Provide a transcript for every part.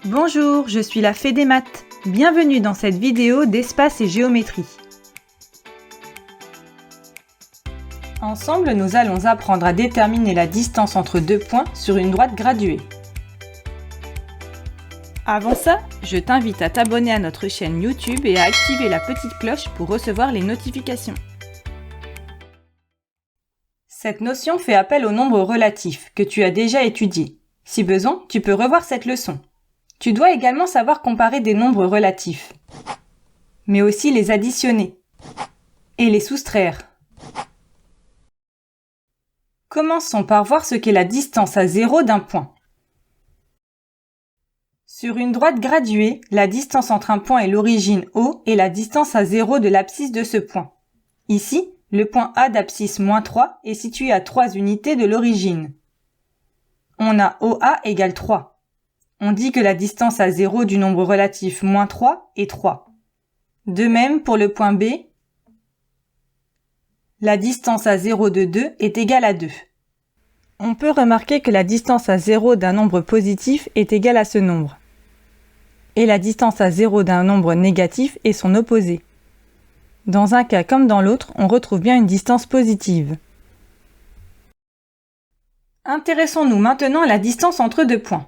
Bonjour, je suis la Fée des maths. Bienvenue dans cette vidéo d'espace et géométrie. Ensemble, nous allons apprendre à déterminer la distance entre deux points sur une droite graduée. Avant ça, je t'invite à t'abonner à notre chaîne YouTube et à activer la petite cloche pour recevoir les notifications. Cette notion fait appel au nombre relatif que tu as déjà étudié. Si besoin, tu peux revoir cette leçon. Tu dois également savoir comparer des nombres relatifs, mais aussi les additionner et les soustraire. Commençons par voir ce qu'est la distance à 0 d'un point. Sur une droite graduée, la distance entre un point et l'origine O est la distance à 0 de l'abscisse de ce point. Ici, le point A d'abscisse -3 est situé à 3 unités de l'origine. On a OA égale 3. On dit que la distance à 0 du nombre relatif -3 est 3. De même, pour le point B, la distance à 0 de 2 est égale à 2. On peut remarquer que la distance à 0 d'un nombre positif est égale à ce nombre. Et la distance à 0 d'un nombre négatif est son opposé. Dans un cas comme dans l'autre, on retrouve bien une distance positive. Intéressons-nous maintenant à la distance entre deux points.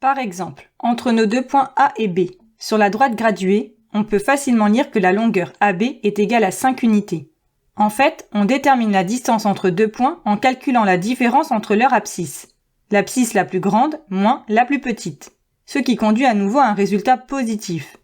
Par exemple, entre nos deux points A et B, sur la droite graduée, on peut facilement lire que la longueur AB est égale à 5 unités. En fait, on détermine la distance entre deux points en calculant la différence entre leurs abscisses. L'abscisse la plus grande moins la plus petite, ce qui conduit à nouveau à un résultat positif.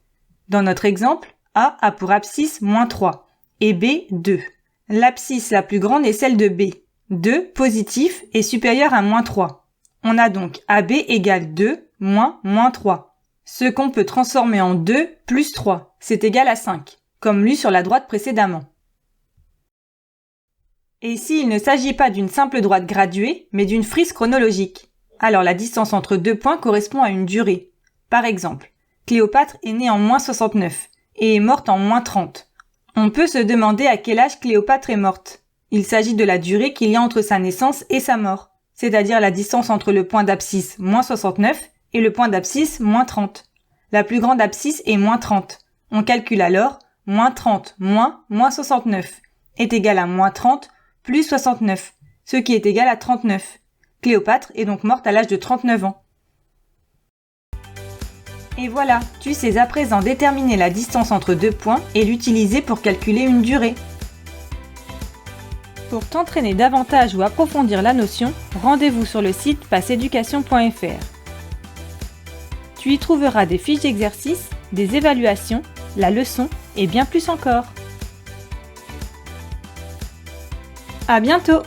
Dans notre exemple, A a pour abscisse -3 et B 2. L'abscisse la plus grande est celle de B. 2 positif est supérieur à -3. On a donc AB égale 2 moins -3. Ce qu'on peut transformer en 2 plus 3, c'est égal à 5, comme lu sur la droite précédemment. Et ici, il ne s'agit pas d'une simple droite graduée, mais d'une frise chronologique. Alors la distance entre deux points correspond à une durée. Par exemple, Cléopâtre est née en -69 et est morte en -30. On peut se demander à quel âge Cléopâtre est morte. Il s'agit de la durée qu'il y a entre sa naissance et sa mort, c'est-à-dire la distance entre le point d'abscisse -69 et le point d'abscisse -30. La plus grande abscisse est -30. On calcule alors -30 moins -69 est égal à -30 plus 69, ce qui est égal à 39. Cléopâtre est donc morte à l'âge de 39 ans. Et voilà, tu sais à présent déterminer la distance entre deux points et l'utiliser pour calculer une durée. Pour t'entraîner davantage ou approfondir la notion, rendez-vous sur le site passeeducation.fr. Tu y trouveras des fiches d'exercices, des évaluations, la leçon et bien plus encore. À bientôt!